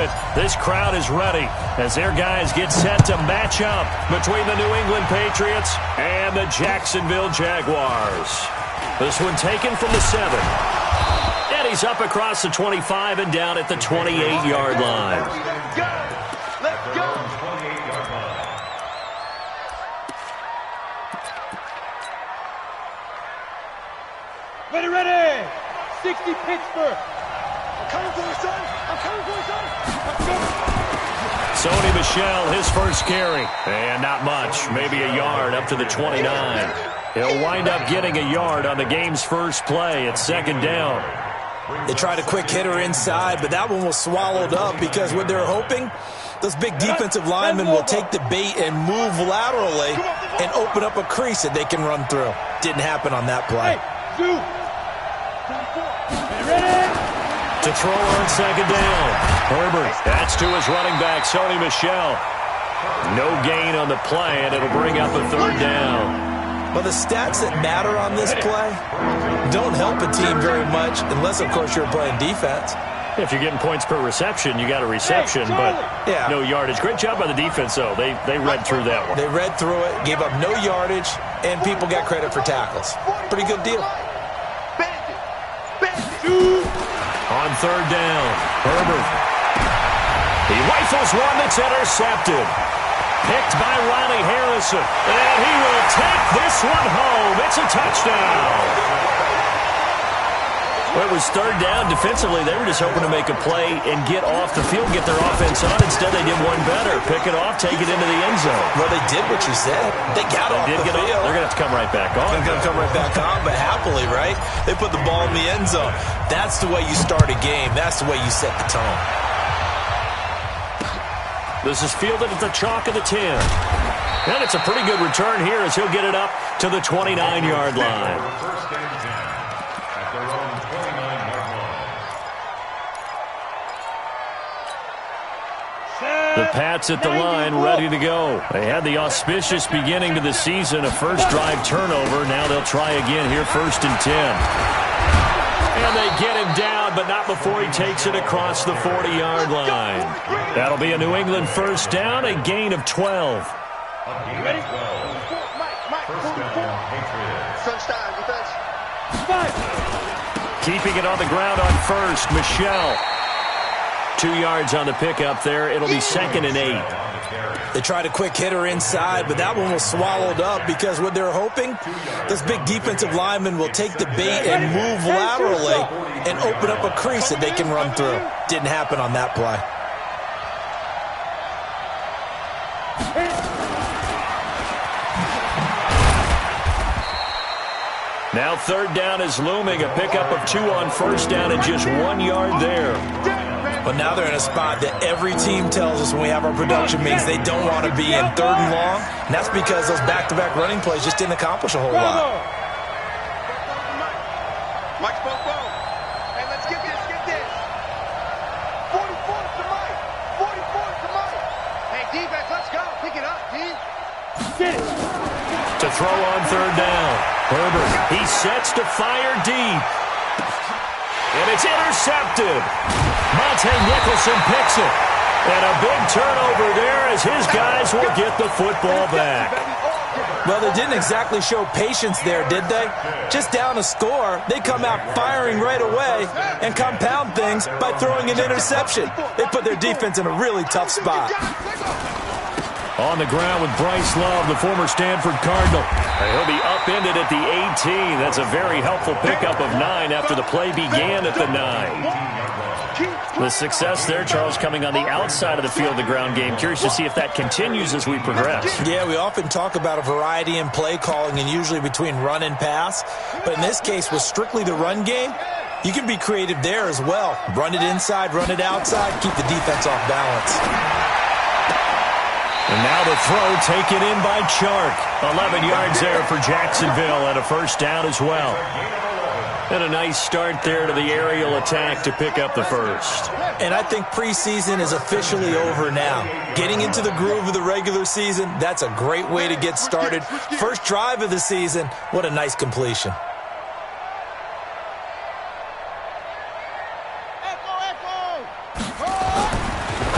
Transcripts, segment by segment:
it. This crowd is ready as their guys get set to match up between the New England Patriots and the Jacksonville Jaguars. This one taken from the 7. And he's up across the 25 and down at the 28-yard line. Let's go! Let's go! Ready, ready! 60 Pittsburgh! I'm coming for you, son! I'm coming for you, son! Let's go! Sony Michel, his first carry. And not much, maybe a yard up to the 29. He'll wind up getting a yard on the game's first play. It's second down. They tried a quick hitter inside, but that one was swallowed up because what they're hoping, those big defensive linemen will take the bait and move laterally and open up a crease that they can run through. Didn't happen on that play. To throw on second down. Herbert, that's to his running back, Sony Michel. No gain on the play, and it'll bring up a third down. Well, the stats that matter on this play don't help a team very much unless, of course, you're playing defense. If you're getting points per reception, you got a reception, but no yardage. Great job by the defense, though. They read through that one. They read through it, gave up no yardage, and people got credit for tackles. Pretty good deal. On third down, Herbert. He rifles one that's intercepted. Picked by Ronnie Harrison. And he will take this one home. It's a touchdown. Well, it was third down. Defensively, they were just hoping to make a play and get off the field, get their offense on. Instead, they did one better. Pick it off, take it into the end zone. Well, they did what you said. They got off the field. They're going to have to come right back on. They're going to come right back on, but happily, right? They put the ball in the end zone. That's the way you start a game. That's the way you set the tone. This is fielded at the chalk of the 10. And it's a pretty good return here as he'll get it up to the 29-yard line. The Pats at the line, ready to go. They had the auspicious beginning to the season, a first drive turnover. Now they'll try again here, 1st and 10. And they get him down, but not before he takes it across the 40-yard line. That'll be a New England first down, a gain of 12. Ready? First down, Patriots. Sunshine, defense. Keeping it on the ground on first, Michel. 2 yards on the pickup there. It'll be 2nd and 8. They tried a quick hitter inside, but that one was swallowed up because what they're hoping, those big defensive linemen will take the bait and move laterally and open up a crease that they can run through. Didn't happen on that play. Now third down is looming. A pickup of 2 on first down and just 1 yard there. But now they're in a spot that every team tells us when we have our production meetings they don't want to be in, 3rd and long. And that's because those back-to-back running plays just didn't accomplish a whole lot. Mike's both. Hey, let's get this. 44 to Mike. 44 to Mike. Hey, defense, let's go. Pick it up, D. Get it. To throw on third down. Herbert, he sets to fire deep. And it's intercepted. Monte Nicholson picks it. And a big turnover there as his guys will get the football back. Well, they didn't exactly show patience there, did they? Just down a score, they come out firing right away and compound things by throwing an interception. They put their defense in a really tough spot. On the ground with Bryce Love, the former Stanford Cardinal. He'll be upended at the 18. That's a very helpful pickup of 9 after the play began at the 9. The success there, Charles, coming on the outside of the field, the ground game. Curious to see if that continues as we progress. Yeah, we often talk about a variety in play calling and usually between run and pass. But in this case, with strictly the run game, you can be creative there as well. Run it inside, run it outside, keep the defense off balance. And now the throw taken in by Chark. 11 yards there for Jacksonville and a first down as well. And a nice start there to the aerial attack to pick up the first. And I think preseason is officially over now. Getting into the groove of the regular season, that's a great way to get started. First drive of the season, what a nice completion.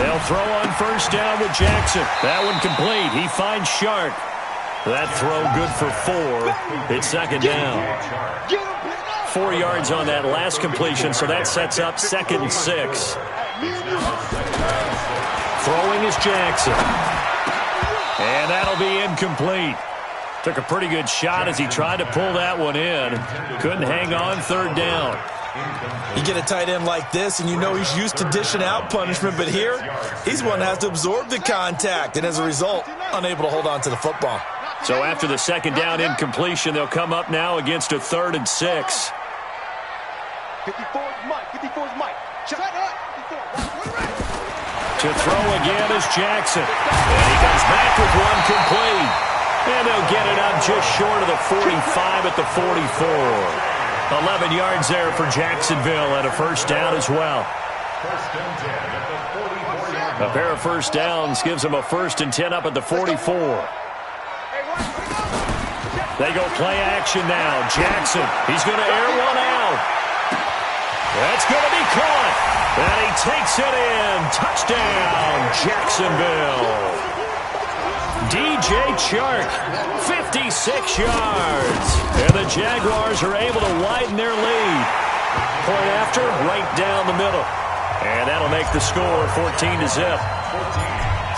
They'll throw on first down with Jackson. That one complete. He finds Shark. That throw good for 4. It's second down. 4 yards on that last completion, so that sets up 2nd and 6. Throwing is Jackson. And that'll be incomplete. Took a pretty good shot as he tried to pull that one in. Couldn't hang on, 3rd down. You get a tight end like this, and you know he's used to dishing out punishment, but here, he's one that has to absorb the contact, and as a result, unable to hold on to the football. So after the 2nd down incompletion, they'll come up now against a 3rd and 6. 54's Mike. 54's Mike. Shut up. 54. To throw again is Jackson. And he comes back with one complete. And they'll get it up just short of the 45 at the 44. 11 yards there for Jacksonville and a first down as well. A pair of first downs gives them a 1st and 10 up at the 44. They go play action now. Jackson, he's going to air one out. That's going to be caught. And he takes it in. Touchdown, Jacksonville. DJ Chark, 56 yards. And the Jaguars are able to widen their lead. Point after, right down the middle. And that'll make the score 14-0.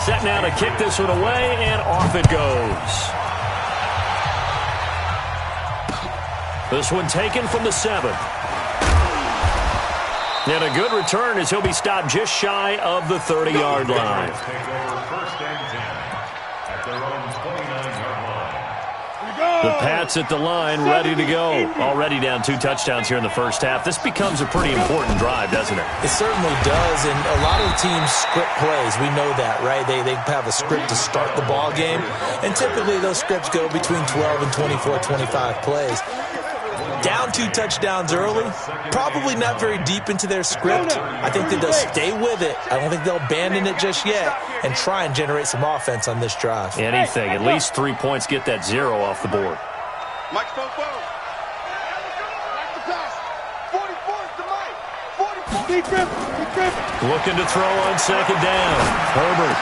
Set now to kick this one away, and off it goes. This one taken from the 7th. And a good return as he'll be stopped just shy of the 30-yard line. The Pats at the line, ready to go. Already down 2 touchdowns here in the first half. This becomes a pretty important drive, doesn't it? It certainly does, and a lot of the teams script plays. We know that, right? They have a script to start the ball game, and typically those scripts go between 12 and 24, 25 plays. Down 2 touchdowns early, probably not very deep into their script. I think that they'll stay with it. I don't think they'll abandon it just yet and try and generate some offense on this drive. Anything. At least 3 points, get that 0 off the board. Mike's phone. Back the pass. 44 to Mike. 44. Looking to throw on 2nd down. Herbert.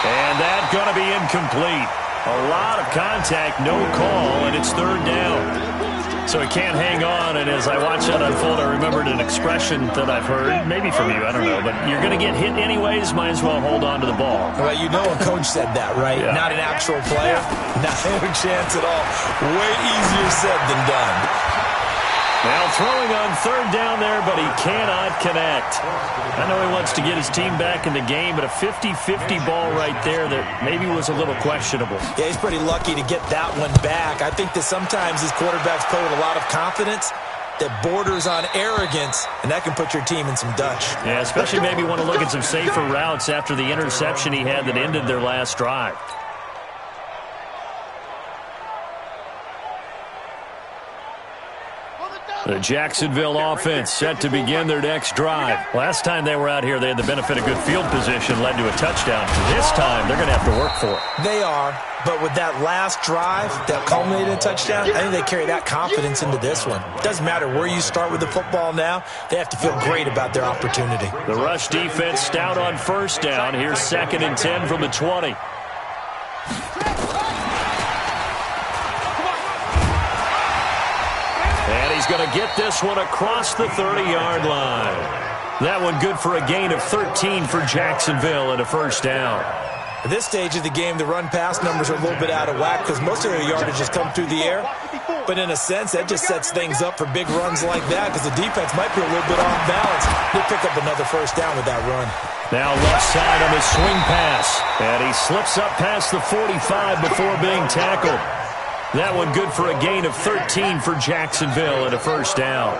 And that's going to be incomplete. A lot of contact, no call, and it's 3rd down. So he can't hang on, and as I watch that unfold, I remembered an expression that I've heard, maybe from you, I don't know, but you're going to get hit anyways, might as well hold on to the ball. Well, you know a coach said that, right? Yeah. Not an actual player. Not a chance at all. Way easier said than done. Now throwing on 3rd down there, but he cannot connect. I know he wants to get his team back in the game, but a 50-50 ball right there that maybe was a little questionable. Yeah, he's pretty lucky to get that one back. I think that sometimes these quarterbacks play with a lot of confidence that borders on arrogance, and that can put your team in some Dutch. Yeah, especially maybe want to look at some safer routes after the interception he had that ended their last drive. The Jacksonville offense set to begin their next drive. Last time they were out here, they had the benefit of good field position, led to a touchdown. This time, they're going to have to work for it. They are, but with that last drive that culminated in a touchdown, I think they carry that confidence into this one. Doesn't matter where you start with the football now, they have to feel great about their opportunity. The rush defense stout on 1st down. Here's 2nd and 10 from the 20. And he's going to get this one across the 30-yard line. That one good for a gain of 13 for Jacksonville and a 1st down. At this stage of the game, the run-pass numbers are a little bit out of whack because most of their yardage has come through the air. But in a sense, that just sets things up for big runs like that because the defense might be a little bit off balance. They'll pick up another 1st down with that run. Now left side on his swing pass. And he slips up past the 45 before being tackled. That one good for a gain of 13 for Jacksonville and a 1st down.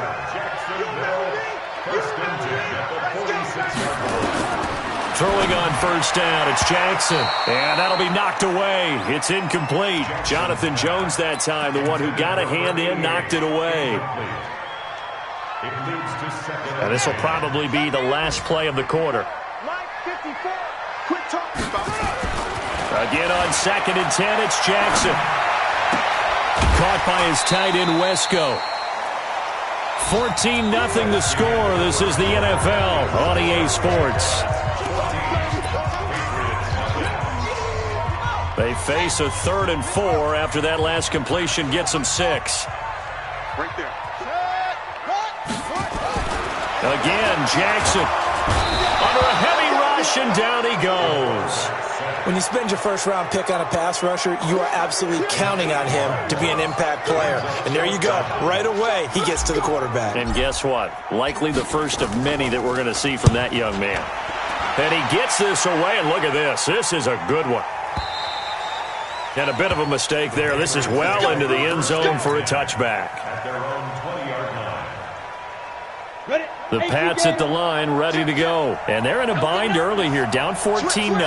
Throwing on 1st down, it's Jackson. And that'll be knocked away. It's incomplete. Jonathan Jones that time, the one who got a hand in, knocked it away. And this will probably be the last play of the quarter. Again on 2nd and 10, it's Jackson. Caught by his tight end, Wesco. 14-0 the score. This is the NFL on EA Sports. They face a 3rd and 4 after that last completion gets them 6. Right there. Again, Jackson under a heavy rush, and down he goes. When you spend your first-round pick on a pass rusher, you are absolutely counting on him to be an impact player. And there you go. Right away, he gets to the quarterback. And guess what? Likely the first of many that we're going to see from that young man. And he gets this away, and look at this. This is a good one. And a bit of a mistake there. This is well into the end zone for a touchback. The Pats at the line, ready to go. And they're in a bind early here, down 14-0.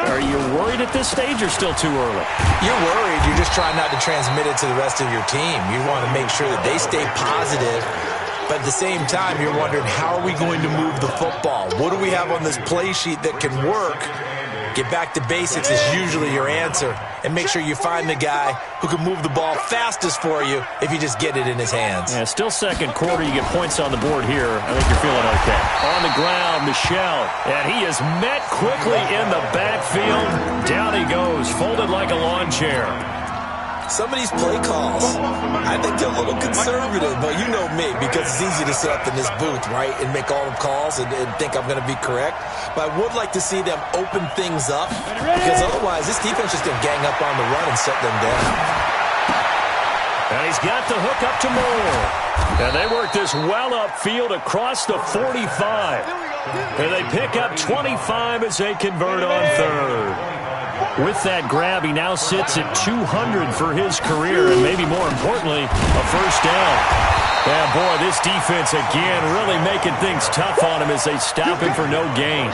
Are you worried at this stage or still too early? You're worried. You're just trying not to transmit it to the rest of your team. You want to make sure that they stay positive. But at the same time, you're wondering, how are we going to move the football? What do we have on this play sheet that can work? Get back to basics is usually your answer. And make sure you find the guy who can move the ball fastest for you if you just get it in his hands. Yeah, still second quarter. You get points on the board here. I think you're feeling okay. On the ground, Michel. And he is met quickly in the backfield. Down he goes, folded like a lawn chair. Some of these play calls, I think they're a little conservative, but you know me, because it's easy to sit up in this booth, right, and make all the calls and think I'm going to be correct. But I would like to see them open things up, because otherwise this defense is going to gang up on the run and shut them down. And he's got the hook up to Moore. And they work this well upfield across the 45. And they pick up 25 as they convert on 3rd. With that grab, he now sits at 200 for his career, and maybe more importantly, a first down. Yeah, boy, this defense again really making things tough on him as they stop him for no gain.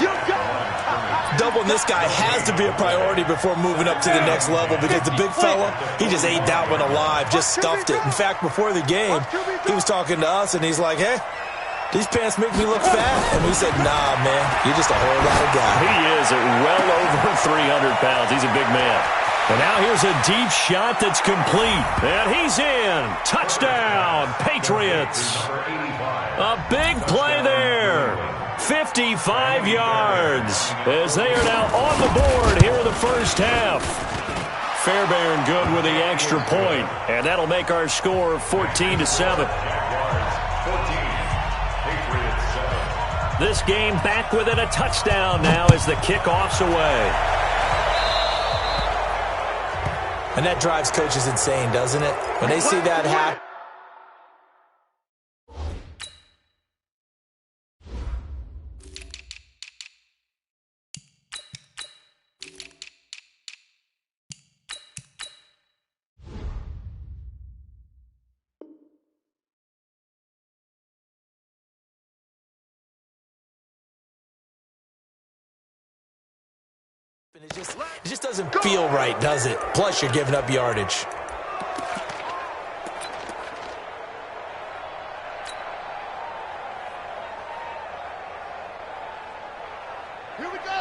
Doubling this guy has to be a priority before moving up to the next level, because the big fella, he just ate that one alive, just stuffed it. In fact, before the game, he was talking to us, and he's like, hey, these pants make me look fat. And we said, nah, man, you're just a whole lot of guy. He is at well over 300 pounds. He's a big man. And now here's a deep shot that's complete. And he's in. Touchdown, Patriots. A big play there. 55 yards as they are now on the board here in the first half. Fairbairn good with the extra point. And that'll make our score 14-7. This game back within a touchdown now as the kickoff's away. And that drives coaches insane, doesn't it? When they see that happen. It just doesn't feel right, does it? Plus, you're giving up yardage.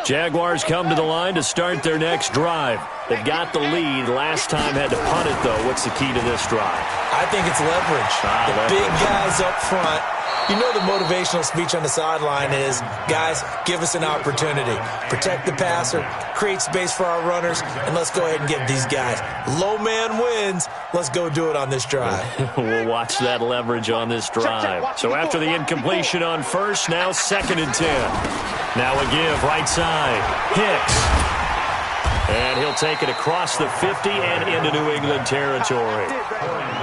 Jaguars come to the line to start their next drive. They've got the lead. Last time had to punt it, though. What's the key to this drive? I think it's leverage. The big guys up front. You know the motivational speech on the sideline is, guys, give us an opportunity. Protect the passer, create space for our runners, and let's go ahead and get these guys. Low man wins. Let's go do it on this drive. We'll watch that leverage on this drive. So after the incompletion on first, now 2nd and 10. Now a give, right side. Hicks. And he'll take it across the 50 and into New England territory.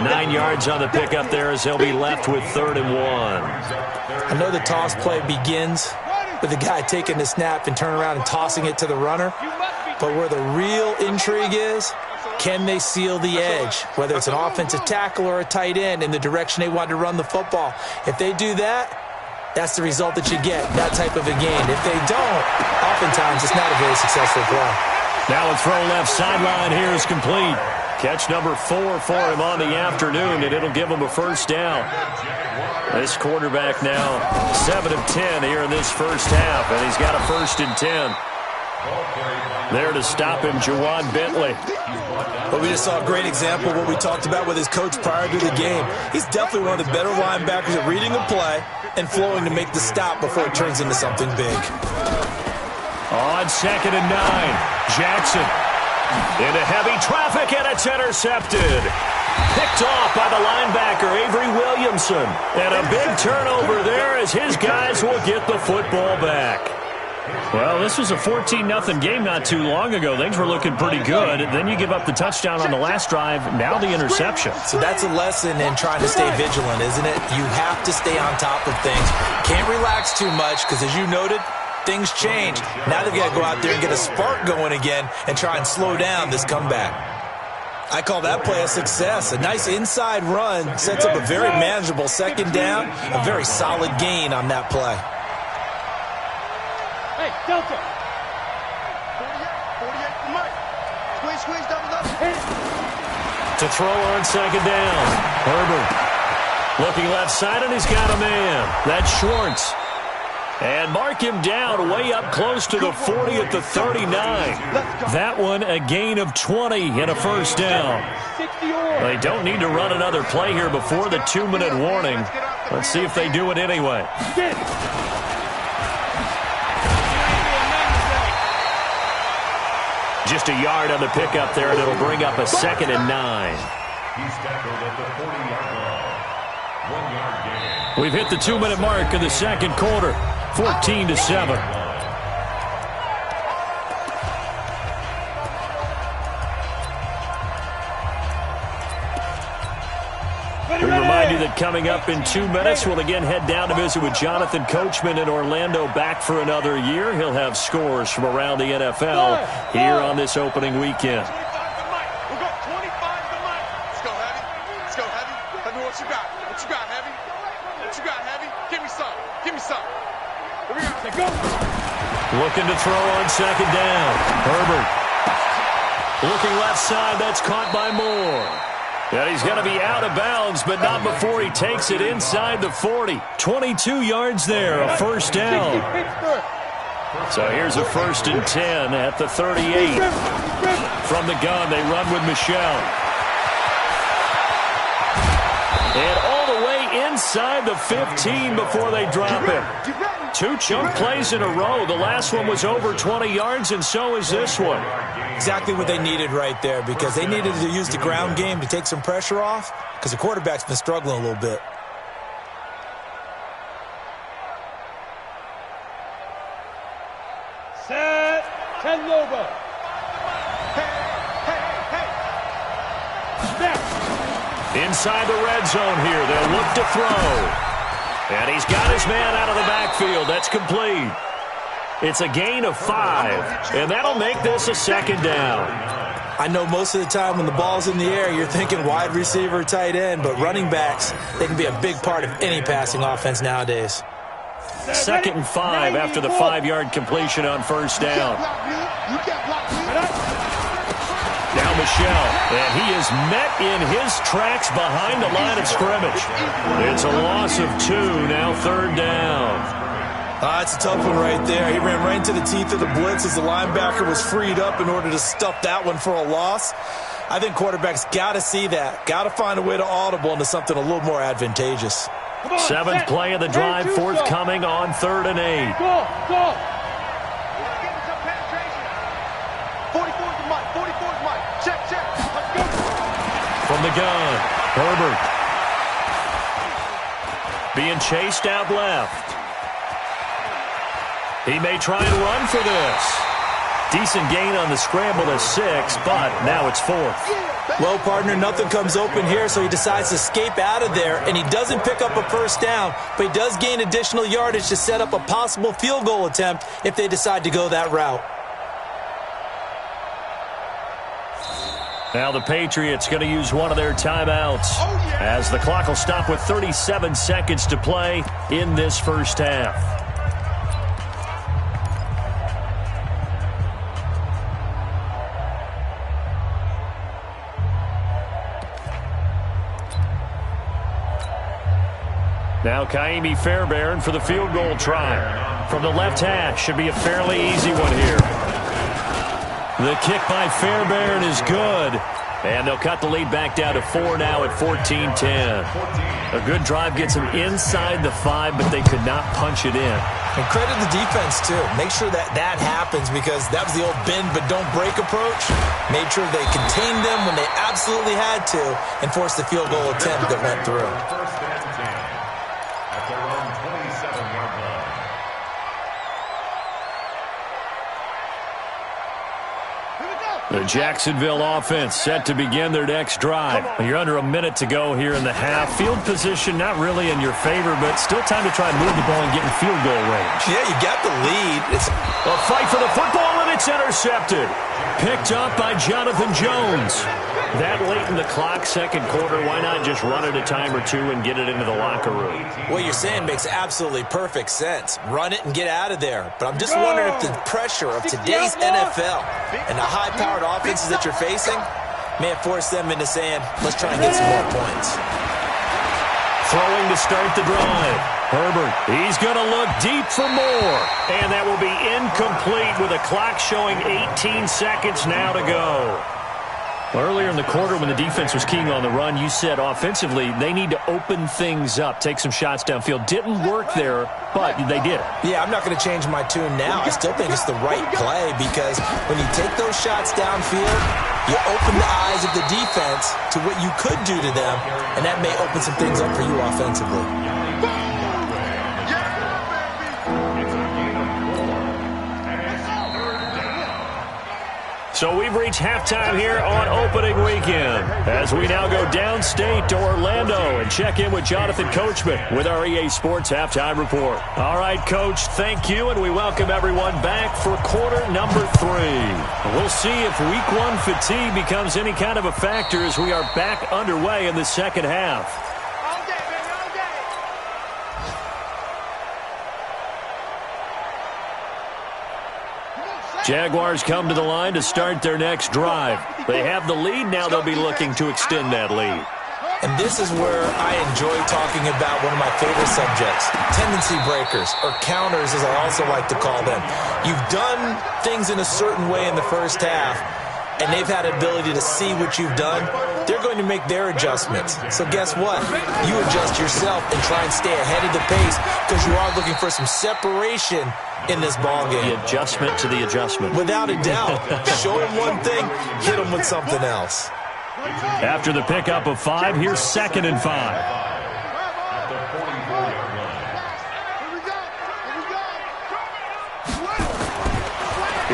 9 yards on the pickup there as they'll be left with 3rd and 1. I know the toss play begins with the guy taking the snap and turning around and tossing it to the runner. But where the real intrigue is, can they seal the edge? Whether it's an offensive tackle or a tight end in the direction they want to run the football. If they do that, that's the result that you get, that type of a game. If they don't, oftentimes it's not a very successful play. Now a throw left sideline here is complete. Catch number 4 for him on the afternoon, and it'll give him a first down. This quarterback now 7 of 10 here in this first half, and he's got a 1st and 10. There to stop him, Juwan Bentley. But we just saw a great example of what we talked about with his coach prior to the game. He's definitely one of the better linebackers at reading a play and flowing to make the stop before it turns into something big. On 2nd and 9, Jackson into heavy traffic, and it's intercepted. Picked off by the linebacker, Avery Williamson. And a big turnover there as his guys will get the football back. Well, this was a 14-0 game not too long ago. Things were looking pretty good. Then you give up the touchdown on the last drive, now the interception. So that's a lesson in trying to stay vigilant, isn't it? You have to stay on top of things. Can't relax too much because, as you noted, things change. Now they've got to go out there and get a spark going again and try and slow down this comeback. I call that play a success. A nice inside run sets up a very manageable 2nd down, a very solid gain on that play. Hey, Delta. 48 for Mike. Squeeze, double up. To throw on 2nd down, Herbert. Looking left side, and he's got a man. That's Schwartz. And mark him down way up close to the 40 at the 39. That one a gain of 20 and a 1st down. They don't need to run another play here before the 2-minute warning. Let's see if they do it anyway. Just a yard on the pickup there, and it'll bring up a 2nd and 9. He's tackled at the 40-yard line. 1-yard gain. We've hit the 2-minute mark of the 2nd quarter. 14-7. We remind you that coming up in 2 minutes, we'll again head down to visit with Jonathan Coachman in Orlando, back for another year. He'll have scores from around the NFL here on this opening weekend. Looking to throw on 2nd down. Herbert. Looking left side. That's caught by Moore. And he's going to be out of bounds, but not before he takes it inside the 40. 22 yards there, a 1st down. So here's a 1st and 10 at the 38. From the gun, they run with Michelle. And all the way inside the 15 before they drop him. 2 chunk plays in a row. The last one was over 20 yards, and so is this one. Exactly what they needed right there, because they needed to use the ground game to take some pressure off, because the quarterback's been struggling a little bit. Set. Tenloba. Inside the red zone here. They'll look to throw. And he's got his man out of the backfield. That's complete. It's a gain of 5, and that'll make this a 2nd down. I know most of the time when the ball's in the air, you're thinking wide receiver, tight end, but running backs, they can be a big part of any passing offense nowadays. 2nd and 5 after the 5-yard completion on 1st down. Now Michelle, and he is met in his tracks behind the line of scrimmage. It's a loss of 2, now 3rd down. It's a tough one right there. He ran right into the teeth of the blitz as the linebacker was freed up in order to stuff that one for a loss. I think quarterbacks got to see that, got to find a way to audible into something a little more advantageous. 7th play of the drive forthcoming on 3rd and 8. Go. 44's Mike. 44's Mike. Check. Let's go. From the gun, Herbert. Being chased out left. He may try and run for this. Decent gain on the scramble to 6, but now it's 4th. Well, partner, nothing comes open here, so he decides to escape out of there, and he doesn't pick up a 1st down, but he does gain additional yardage to set up a possible field goal attempt if they decide to go that route. Now the Patriots going to use one of their timeouts as the clock will stop with 37 seconds to play in this 1st half. Now Kaimi Fairbairn for the field goal try. From the left hash, should be a fairly easy one here. The kick by Fairbairn is good. And they'll cut the lead back down to 4 now at 14-10. A good drive gets them inside the 5, but they could not punch it in. And credit the defense, too. Make sure that happens because that was the old bend but don't break approach. Made sure they contained them when they absolutely had to and forced the field goal attempt that went through. First and 10 at their own 27-yard line. The Jacksonville offense set to begin their next drive. You're under a minute to go here in the half. Field position not really in your favor, but still time to try and move the ball and get in field goal range. Yeah, you got the lead. It's a fight for the football, and it's intercepted. Picked up by Jonathan Jones. That late in the clock, second quarter, why not just run it a time or two and get it into the locker room? What you're saying makes absolutely perfect sense. Run it and get out of there. But I'm just wondering if the pressure of today's NFL and the high-powered offenses that you're facing may have forced them into saying, let's try and get some more points. Throwing to start the drive. Herbert, he's going to look deep for more. And that will be incomplete with a clock showing 18 seconds now to go. Earlier in the quarter when the defense was keying on the run, you said offensively they need to open things up, take some shots downfield. Didn't work there, but they did. Yeah, I'm not going to change my tune now. I still think it's the right play because when you take those shots downfield, you open the eyes of the defense to what you could do to them, and that may open some things up for you offensively. So we've reached halftime here on opening weekend as we now go downstate to Orlando and check in with Jonathan Coachman with our EA Sports Halftime Report. All right, Coach, thank you, and we welcome everyone back for quarter number 3. We'll see if Week 1 fatigue becomes any kind of a factor as we are back underway in the second half. Jaguars come to the line to start their next drive. They have the lead now. They'll be looking to extend that lead. And this is where I enjoy talking about one of my favorite subjects, tendency breakers, or counters as I also like to call them. You've done things in a certain way in the first half, and they've had ability to see what you've done. They're going to make their adjustments. So guess what? You adjust yourself and try and stay ahead of the pace because you are looking for some separation in this ball game. The adjustment to the adjustment. Without a doubt. Show them one thing, hit them with something else. After the pickup of 5, here's 2nd and 5.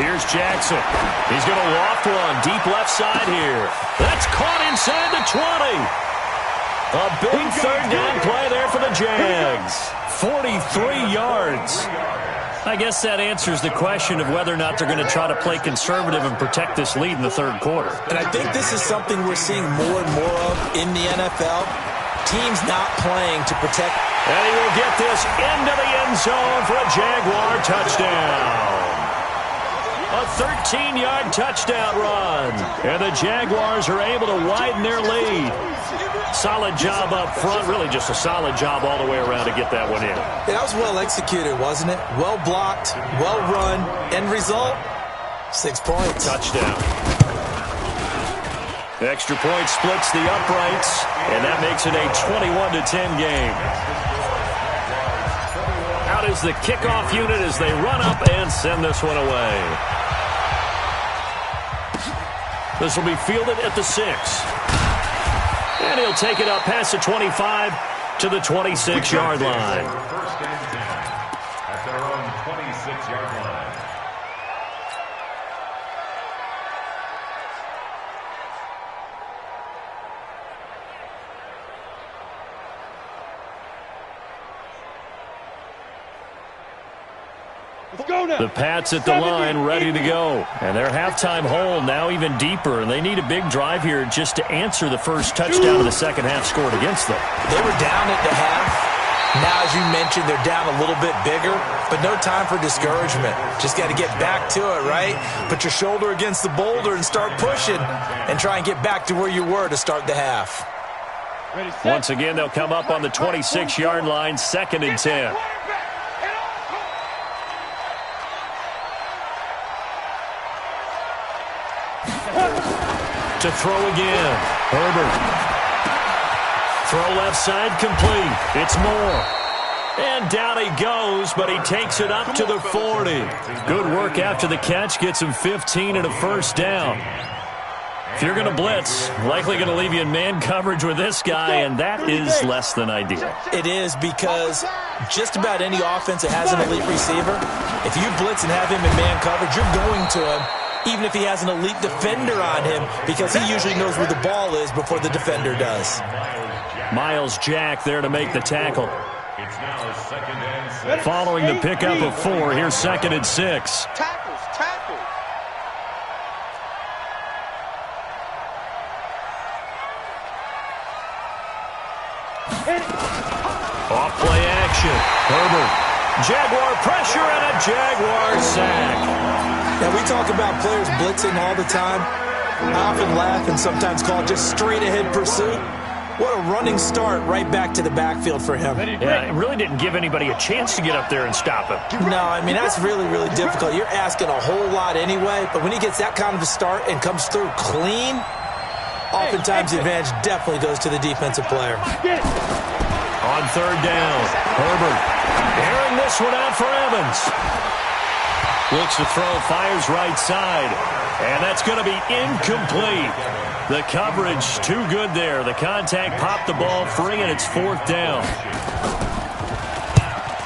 Here's Jackson. He's going to loft one deep left side here. That's caught inside the 20. A big third down play there for the Jags. 43 yards. I guess that answers the question of whether or not they're going to try to play conservative and protect this lead in the third quarter. And I think this is something we're seeing more and more of in the NFL. Teams not playing to protect. And he will get this into the end zone for a Jaguar touchdown. A 13-yard touchdown run. And the Jaguars are able to widen their lead. Solid job up front. Really just a solid job all the way around to get that one in. That was well executed, wasn't it? Well blocked, well run. End result, 6 points. Touchdown. The extra point splits the uprights, and that makes it a 21-10 game. Out is the kickoff unit as they run up and send this one away. This will be fielded at the 6. And he'll take it up past the 25 to the 26-yard line. First and 10 at their own 26-yard line. Let's go now. The Pats at the line ready to go. And their halftime hole now even deeper. And they need a big drive here just to answer the first touchdown of the second half scored against them. They were down at the half. Now, as you mentioned, they're down a little bit bigger, but no time for discouragement. Just got to get back to it, right? Put your shoulder against the boulder and start pushing and try and get back to where you were to start the half. Once again, they'll come up on the 26-yard line, 2nd and 10. To throw again. Herbert. Throw left side complete. It's Moore. And down he goes, but he takes it up to the 40. Good work after the catch. Gets him 15 and a first down. If you're going to blitz, likely going to leave you in man coverage with this guy, and that is less than ideal. It is, because just about any offense that has an elite receiver, if you blitz and have him in man coverage, you're going to him, even if he has an elite defender on him, because he usually knows where the ball is before the defender does. Miles Jack there to make the tackle. Following the pickup of 4, here's 2nd and 6. Tackles. Off play action. Herbert. Jaguar pressure and a Jaguar sack. Now, we talk about players blitzing all the time. I often laugh and sometimes call it just straight-ahead pursuit. What a running start right back to the backfield for him. Yeah, it really didn't give anybody a chance to get up there and stop him. No, I mean, that's really, really difficult. You're asking a whole lot anyway, but when he gets that kind of a start and comes through clean, oftentimes the advantage definitely goes to the defensive player. On 3rd down, Herbert airing this one out for Evans. Looks to throw, fires right side, and that's going to be incomplete. The coverage too good there. The contact popped the ball free, and it's 4th down.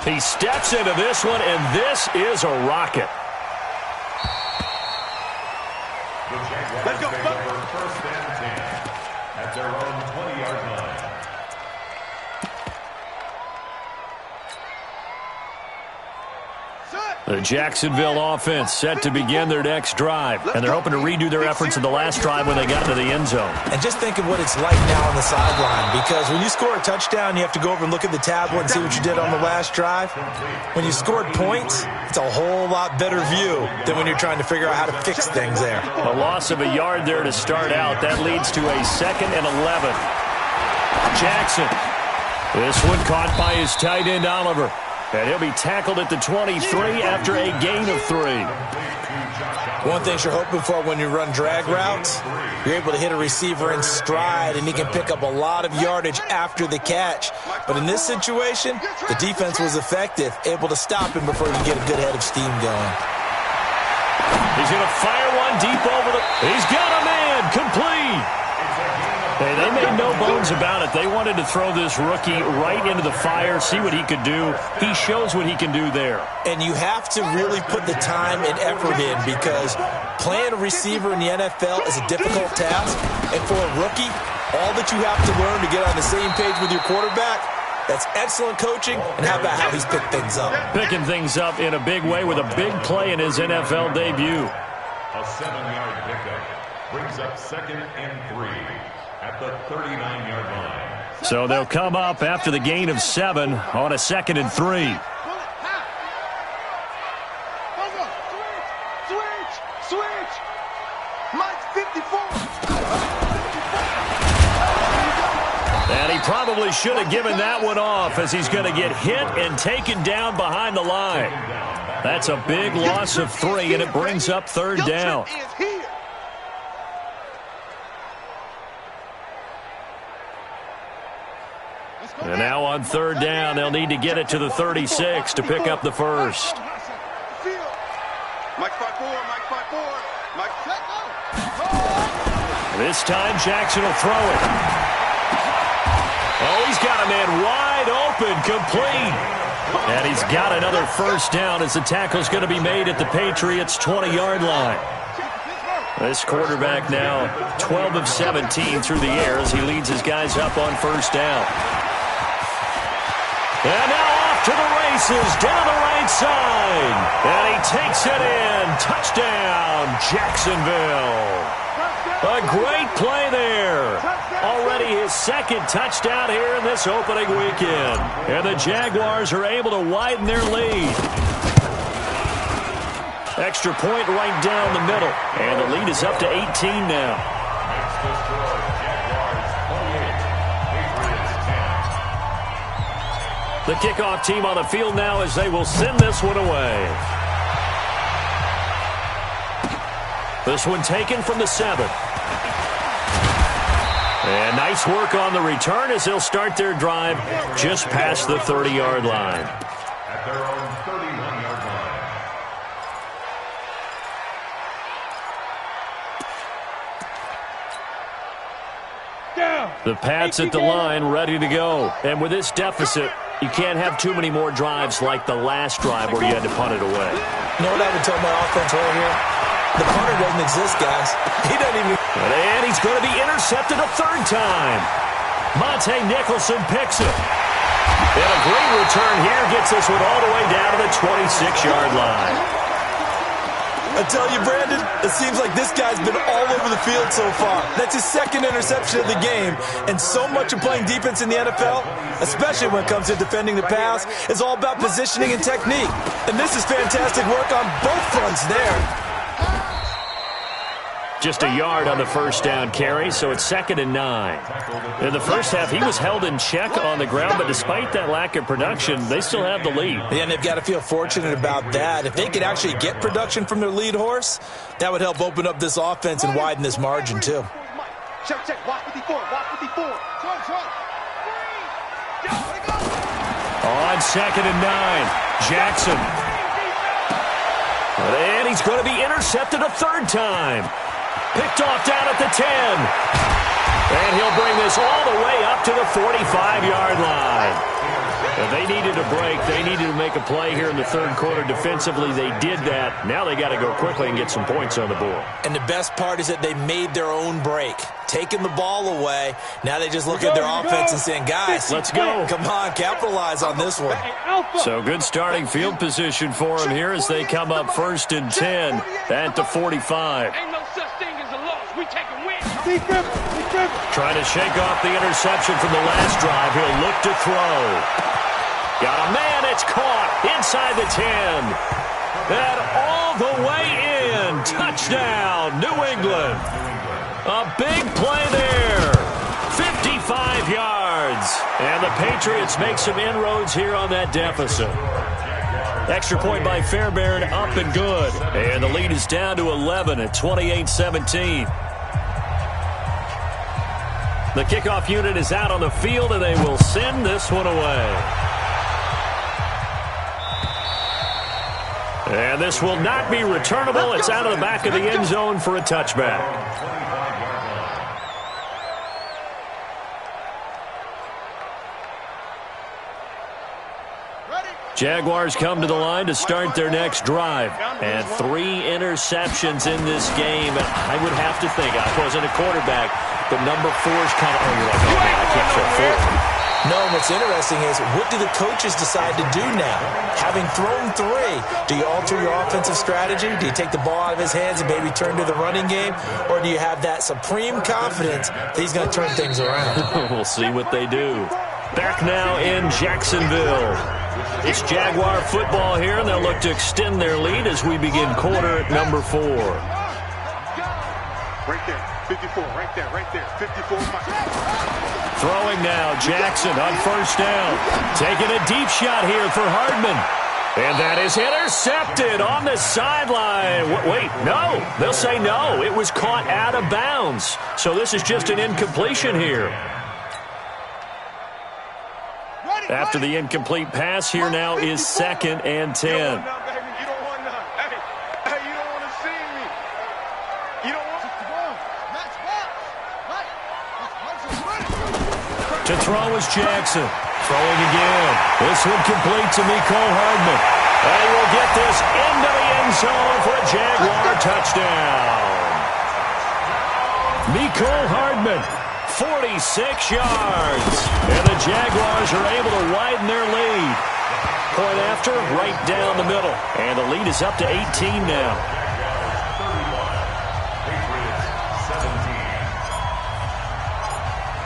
He steps into this one, and this is a rocket. Let's go. First and 10 at their own 20-yard line. The Jacksonville offense set to begin their next drive, and they're hoping to redo their efforts in the last drive when they got to the end zone. And just think of what it's like now on the sideline, because when you score a touchdown, you have to go over and look at the tablet and see what you did on the last drive. When you scored points, it's a whole lot better view than when you're trying to figure out how to fix things there. A loss of a yard there to start out. That leads to a 2nd and 11. Jackson. This one caught by his tight end, Oliver. And he'll be tackled at the 23 after a gain of 3. One thing you're hoping for when you run drag routes, you're able to hit a receiver in stride, and he can pick up a lot of yardage after the catch. But in this situation, the defense was effective, able to stop him before he could get a good head of steam going. He's going to fire one deep over the... He's got a man, complete. Hey, they made no bones about it. They wanted to throw this rookie right into the fire, see what he could do. He shows what he can do there. And you have to really put the time and effort in, because playing a receiver in the NFL is a difficult task. And for a rookie, all that you have to learn to get on the same page with your quarterback, that's excellent coaching. And how about how he's picked things up? Picking things up in a big way with a big play in his NFL debut. A 7-yard pickup brings up 2nd and 3. At the 39-yard line. So they'll come up after the gain of 7 on a 2nd and 3. Switch. Mike 54. And he probably should have given that one off, as he's going to get hit and taken down behind the line. That's a big loss of 3, and it brings up 3rd down. And now on 3rd down, they'll need to get it to the 36 to pick up the first. Mike 5-4. This time, Jackson will throw it. Oh, he's got a man wide open, complete. And he's got another first down as the tackle's going to be made at the Patriots' 20-yard line. This quarterback now 12 of 17 through the air as he leads his guys up on first down. And now off to the races, down the right side. And he takes it in. Touchdown, Jacksonville. A great play there. Already his 2nd touchdown here in this opening weekend. And the Jaguars are able to widen their lead. Extra point right down the middle. And the lead is up to 18 now. The kickoff team on the field now as they will send this one away. This one taken from the 7. And nice work on the return as they'll start their drive just past the 30-yard line. At their own 31-yard line. Down. The Pats at the line ready to go. And with this deficit, you can't have too many more drives like the last drive where you had to punt it away. You know what I would tell my offense right here? The punter doesn't exist, guys. He doesn't even... And he's going to be intercepted a third time. Monte Nicholson picks it. And a great return here gets this one all the way down to the 26-yard line. I tell you, Brandon, it seems like this guy's been all over the field so far. That's his second interception of the game. And so much of playing defense in the NFL, especially when it comes to defending the pass, is all about positioning and technique. And this is fantastic work on both fronts there. Just a yard on the first down carry, so it's 2nd and 9. In the first half, he was held in check on the ground, but despite that lack of production, they still have the lead. Yeah, and they've got to feel fortunate about that. If they could actually get production from their lead horse, that would help open up this offense and widen this margin, too. Check, walk 54, walk 54. On 2nd and 9, Jackson. And he's going to be intercepted a third time. Picked off down at the 10. And he'll bring this all the way up to the 45-yard line. If they needed a break, they needed to make a play here in the third quarter defensively. They did that. Now they got to go quickly and get some points on the board. And the best part is that they made their own break, taking the ball away. Now they just look at their offense and saying, guys, let's go. Come on, capitalize on this one. So good starting field position for them here as they come up 1st and 10 at the 45. Ain't no such thing as a loss. We take a win. Trying to shake off the interception from the last drive. He'll look to throw. Got a man. It's caught inside the 10. And all the way in. Touchdown, New England. A big play there. 55 yards. And the Patriots make some inroads here on that deficit. Extra point by Fairbairn, up and good. And the lead is down to 11 at 28-17. The kickoff unit is out on the field, and they will send this one away. And this will not be returnable. It's out of the back of the end zone for a touchback. Jaguars come to the line to start their next drive. And 3 interceptions in this game. And I would have to think, I wasn't a quarterback, but number 4 is kind of, you're like, oh, man, I can't throw 4. No, what's interesting is, what do the coaches decide to do now? Having thrown 3, do you alter your offensive strategy? Do you take the ball out of his hands and maybe turn to the running game? Or do you have that supreme confidence that he's going to turn things around? We'll see what they do. Back now in Jacksonville. It's Jaguar football here, and they'll look to extend their lead as we begin quarter at number 4. Right there, 54, right there, 54. Throwing now, Jackson on first down. Taking a deep shot here for Hardman. And that is intercepted on the sideline. Wait, no. They'll say no. It was caught out of bounds. So this is just an incompletion here. After the incomplete pass, here now is 2nd and 10. You don't want none. Hey, you don't want to see me. You don't want to throw is Jackson. Throwing again. This one complete to Mecole Hardman. And he will get this into the end zone for a Jaguar touchdown. Mecole Hardman. 46 yards. And the Jaguars are able to widen their lead. Point after, right down the middle. And the lead is up to 18 now.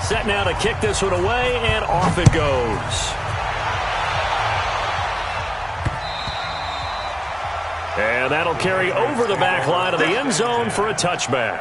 Set now to kick this one away, and off it goes. And that'll carry over the back line of the end zone for a touchback.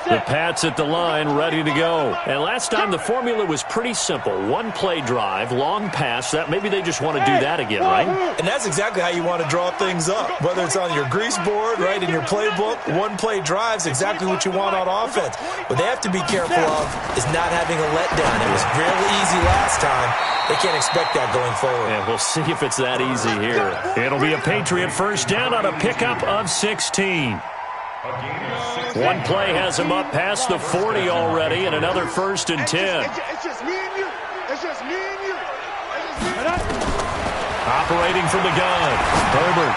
The Pats at the line, ready to go. And last time the formula was pretty simple. One play drive, long pass. That maybe they just want to do that again, right? And that's exactly how you want to draw things up. Whether it's on your grease board, right, in your playbook, one play drive's exactly what you want on offense. What they have to be careful of is not having a letdown. It was really easy last time. They can't expect that going forward. And we'll see if it's that easy here. It'll be a Patriot first down on a pickup of 16. One play has him up past the 40 already, and another 1st and 10. It's just me and you. It's just me and you. Operating from the gun, Herbert.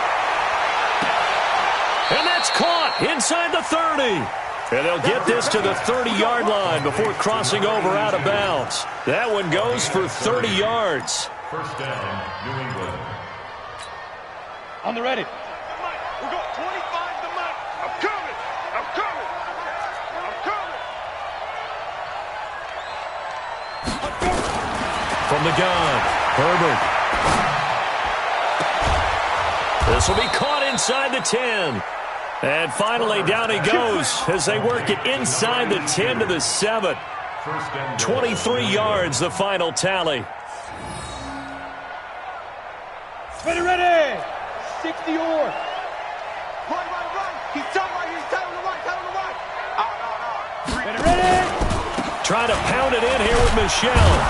And that's caught inside the 30. And they'll get this to the 30-yard line before crossing over out of bounds. That one goes for 30 yards. First down, New England. On the ready. We got 25 to Mike. I'm coming. I'm coming. I'm coming. From the gun, Herbert. This will be caught inside the 10. And finally, down he goes as they work it inside the 10 to the 7. 23 yards, the final tally. Ready, ready. 60 or. Run. He's tight right here. He's tight on the right. Tight on the right. No. Ready, ready. Trying to pound it in here with Michelle.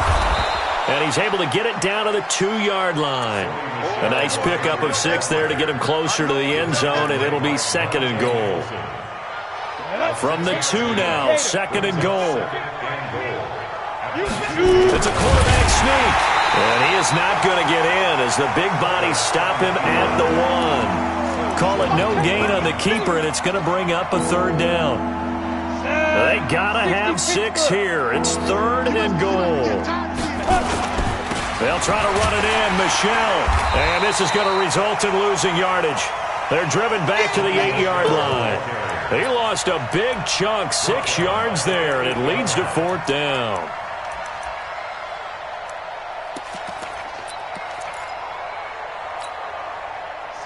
And he's able to get it down to the 2-yard line. A nice pickup of 6 there to get him closer to the end zone, and it'll be 2nd and goal. From the 2 now, 2nd and goal. It's a quarterback sneak. And he is not going to get in as the big bodies stop him at the 1. Call it no gain on the keeper, and it's going to bring up a 3rd down. They got to have 6 here. It's 3rd and goal. They'll try to run it in, Michelle. And this is going to result in losing yardage. They're driven back to the 8-yard line. He lost a big chunk, 6 yards there, and it leads to 4th down.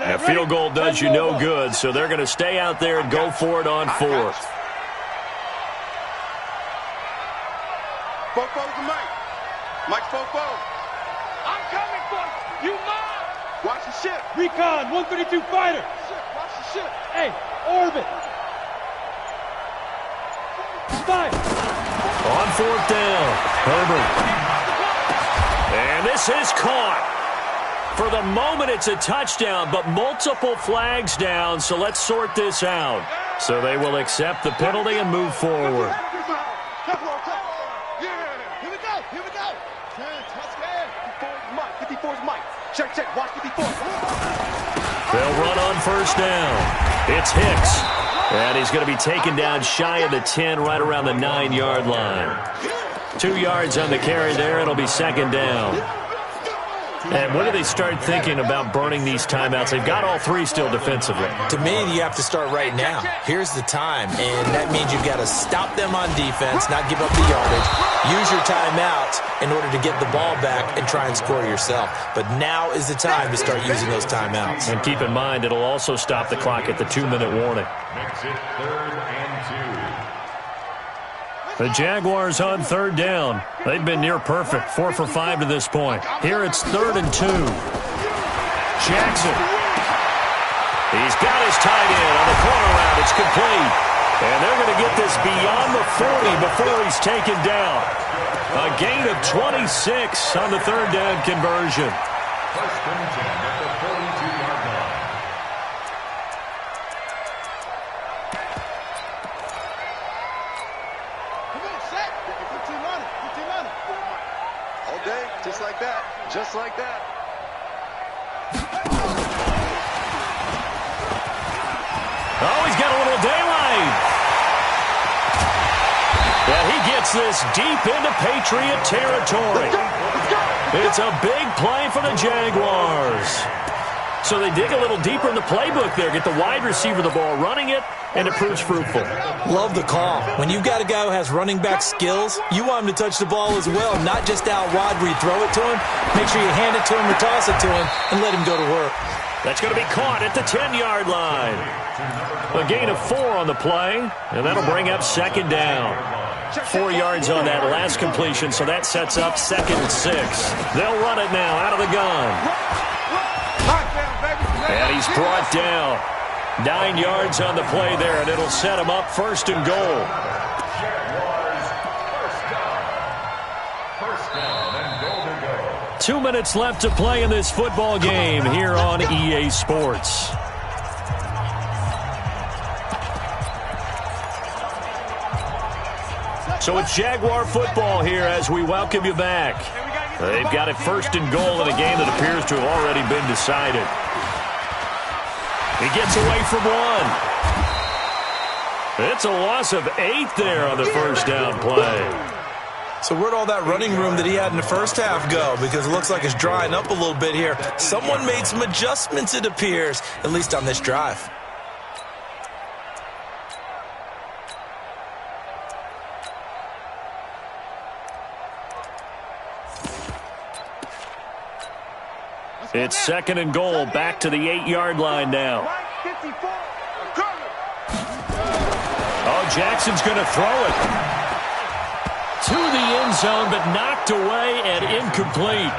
A field goal does you no good, so they're going to stay out there and go for it on 4th. Fofo's the Mike. Mike Fofo. I'm coming for you. You mine. Watch the ship. Recon, 132 fighter. Watch the ship. Hey, orbit. Spike. On 4th down, Herbert. And this is caught. For the moment, it's a touchdown, but multiple flags down, so let's sort this out. So they will accept the penalty and move forward. Here we go. 54's Mike. Check. Watch 54. They'll run on 1st down. It's Hicks. And he's going to be taken down shy of the 10, right around the 9-yard line. 2 yards on the carry there. It'll be 2nd down. And when do they start thinking about burning these timeouts? They've got all 3 still defensively. To me, you have to start right now. Here's the time, and that means you've got to stop them on defense, not give up the yardage, use your timeouts in order to get the ball back and try and score yourself. But now is the time to start using those timeouts. And keep in mind, it'll also stop the clock at the 2-minute warning. Makes it 3rd and 2. The Jaguars on 3rd down. They've been near perfect, 4 for 5 to this point. Here it's 3rd and 2. Jackson. He's got his tight end on the corner route. It's complete. And they're going to get this beyond the 40 before he's taken down. A gain of 26 on the 3rd down conversion. First and 10 at the 42-yard line. All day, just like that. Just like that. Oh, he's got a little daylight. Yeah, he gets this deep into Patriot territory. It's a big play for the Jaguars. So they dig a little deeper in the playbook there, get the wide receiver the ball, running it, and it proves fruitful. Love the call. When you've got a guy who has running back skills, you want him to touch the ball as well, not just out wide where you throw it to him. Make sure you hand it to him or toss it to him and let him go to work. That's going to be caught at the 10-yard line. A gain of 4 on the play, and that'll bring up second down. 4 yards on that last completion, so that sets up 2nd and 6. They'll run it now out of the gun. And he's brought down. 9 yards on the play there, and it'll set him up 1st and goal. First down and goal to go. 2 minutes left to play in this football game here on EA Sports. So it's Jaguar football here as we welcome you back. They've got it 1st and goal in a game that appears to have already been decided. He gets away from 1. It's a loss of 8 there on the 1st down play. So where'd all that running room that he had in the first half go? Because it looks like it's drying up a little bit here. Someone made some adjustments, it appears, at least on this drive. It's 2nd and goal, back to the 8-yard line now. Oh, Jackson's going to throw it to the end zone, but knocked away and incomplete.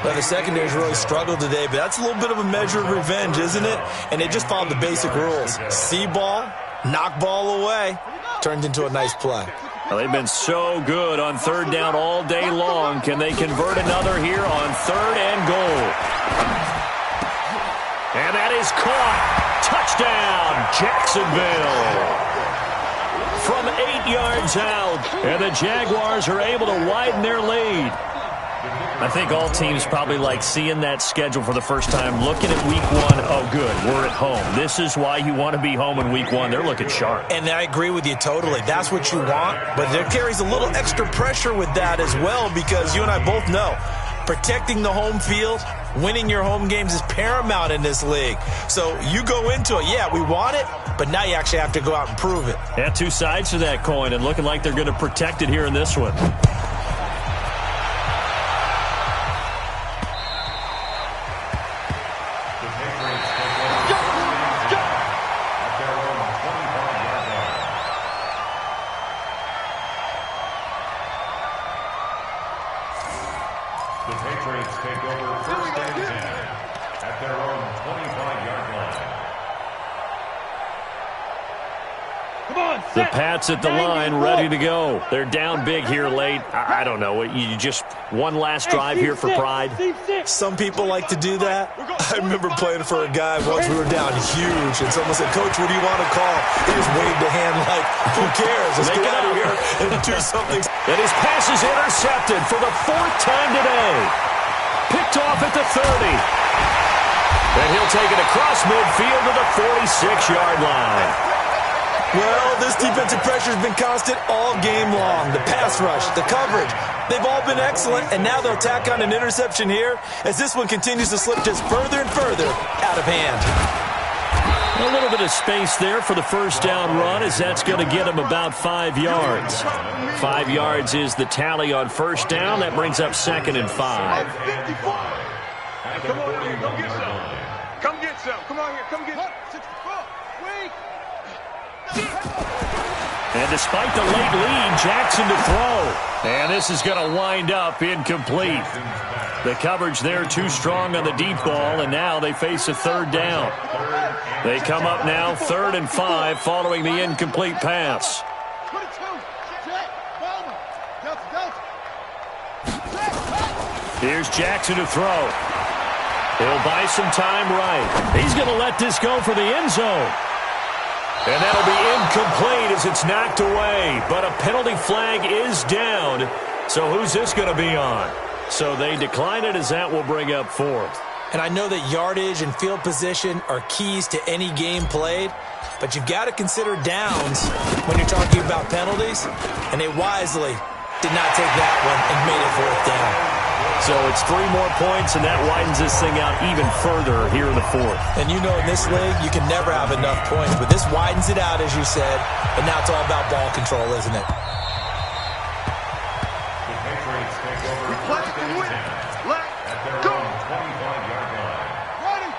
Well, the secondary's really struggled today, but that's a little bit of a measure of revenge, isn't it? And they just followed the basic rules. See ball, knock ball away. Turned into a nice play. Well, they've been so good on 3rd down all day long. Can they convert another here on 3rd and goal? And that is caught. Touchdown, Jacksonville. From 8 yards out, and the Jaguars are able to widen their lead. I think all teams probably like seeing that schedule for the first time, looking at week 1. Oh, good, we're at home. This is why you want to be home in week 1. They're looking sharp. And I agree with you totally. That's what you want, but there carries a little extra pressure with that as well, because you and I both know protecting the home field, winning your home games is paramount in this league. So you go into it, yeah, we want it, but now you actually have to go out and prove it. Yeah, 2 sides to that coin, and looking like they're going to protect it here in this one. The Patriots take over 1st and 10 at their own 25-yard line. Come on, The Pats at the line, ready to go. They're down big here late. I don't know. You just one last drive here for pride. Some people like to do that. I remember playing for a guy once we were down huge, and someone said, "Coach, what do you want to call?" He just waved a hand like, "Who cares? Let's get out of here and do something." And his pass is intercepted for the 4th time today. Picked off at the 30. And he'll take it across midfield to the 46-yard line. Well, this defensive pressure has been constant all game long. The pass rush, the coverage, they've all been excellent, and now they'll tack on an interception here as this one continues to slip just further and further out of hand. A little bit of space there for the 1st down run, as that's going to get him about 5 yards. 5 yards is the tally on 1st down. That brings up 2nd and 5. Come on here, come get some. Come get some. Come on here, come get some. And despite the late lead, Jackson to throw. And this is going to wind up incomplete. The coverage there too strong on the deep ball, and now they face a 3rd down. They come up now 3rd and 5 following the incomplete pass. Here's Jackson to throw. He'll buy some time right. He's going to let this go for the end zone. And that'll be incomplete as it's knocked away. But a penalty flag is down. So who's this going to be on? So they decline it as that will bring up 4th. And I know that yardage and field position are keys to any game played, but you've got to consider downs when you're talking about penalties. And they wisely did not take that one and made it 4th down. So it's 3 more points, and that widens this thing out even further here in the 4th. And you know in this league, you can never have enough points, but this widens it out, as you said, and now it's all about ball control, isn't it? The Patriots take over 1st and 10 at their own 25-yard line.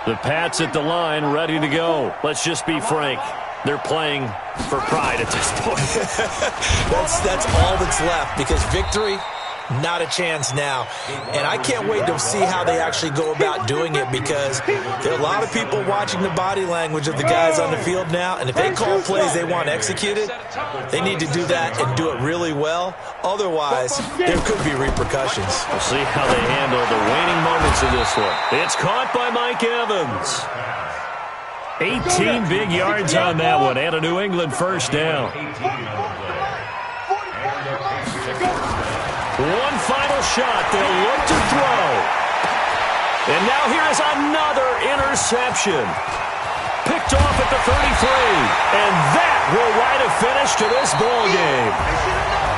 The Pats at the line, ready to go. Let's just be frank. They're playing for pride at this point. That's all that's left, because victory, not a chance now. And I can't wait to see how they actually go about doing it, because there are a lot of people watching the body language of the guys on the field now, and if they call plays they want executed, they need to do that and do it really well. Otherwise, there could be repercussions. We'll see how they handle the waning moments of this one. It's caught by Mike Evans. 18 big yards on that one, and a New England first down. One final shot. They'll look to throw. And now here is another interception. Picked off at the 33. And that will write a finish to this ball game.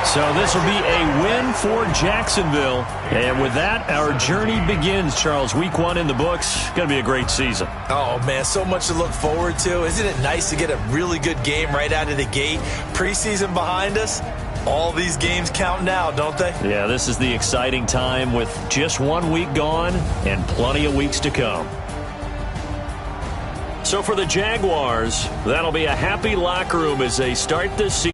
So this will be a win for Jacksonville. And with that, our journey begins, Charles. Week 1 in the books. Going to be a great season. Oh, man, so much to look forward to. Isn't it nice to get a really good game right out of the gate? Preseason behind us. All these games count now, don't they? Yeah, this is the exciting time with just 1 week gone and plenty of weeks to come. So for the Jaguars, that'll be a happy locker room as they start this season.